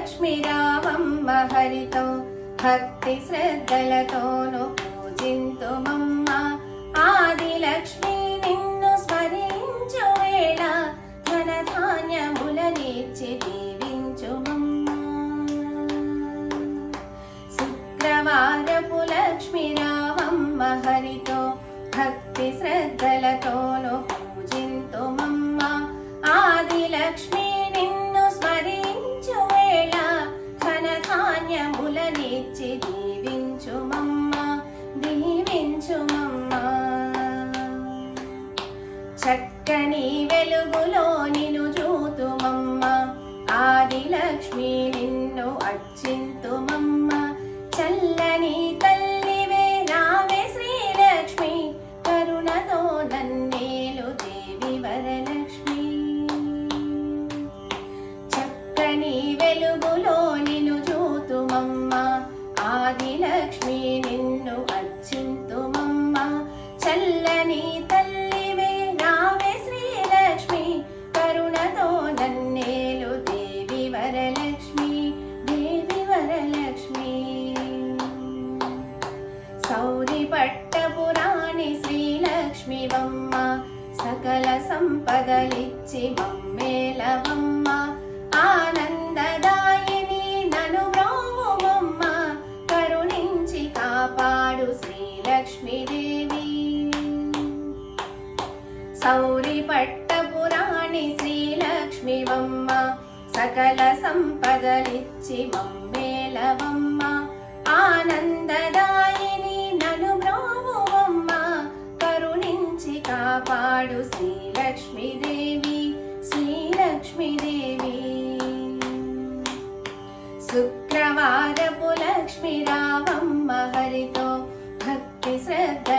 లక్ష్మి రావమ్మ హరితో భక్తి శ్రద్ధలతోను పూజింతుమమ్మ ఆది లక్ష్మి నిన్ను స్మరించు వేళ ధనధాన్యములనిచ్చి దీవించుమమ్మ శుక్రవారపు లక్ష్మి రావమ్మ హరితో భక్తి శ్రద్ధలతోను పూజింతుమమ్మ ఆది లక్ష్మి నిన్ను స్మరించు వేళ ధనధాన్యములనిచ్చి దీవించుమమ్మ దీవించుమమ్మ చక్కని వెలుగులో నిన్ను చూతుమమ్మ ఆది లక్ష్మి నిన్ను అర్చింతుమమ్మ చల్లని తల్లివే రావే శ్రీలక్ష్మి కరుణతో నన్నేలు దేవి వరలక్ష్మి చక్కని వెలుగులో నిన్ను చూతుమమ్మ ఆది లక్ష్మి నిన్ను అర్చింతుమమ్మ చల్లని తల్లివే రావే శ్రీలక్ష్మి కరుణతో నన్నేలు దేవి వరలక్ష్మి దేవి వరలక్ష్మి సౌరి పట్టపురాణి శ్రీలక్ష్మివమ్మ సకల సంపదలిచ్చి మమ్మేలవమ్మ ఆనందదాయిని నను బ్రోవుమమ్మ కరుణించి కాపాడు శ్రీలక్ష్మీదేవి సౌరి పట్టపురాణి శ్రీలక్ష్మివమ్మ సకల సంపదలిచ్చి మమ్మేలవమ్మ ఆనందదాయిని నను బ్రోవుమమ్మ కరుణించి కాపాడు శ్రీలక్ష్మీదేవి శ్రీలక్ష్మీదేవి శుక్రవారపు లక్ష్మి రావమ్మ హరితో భక్తి శ్రద్ధ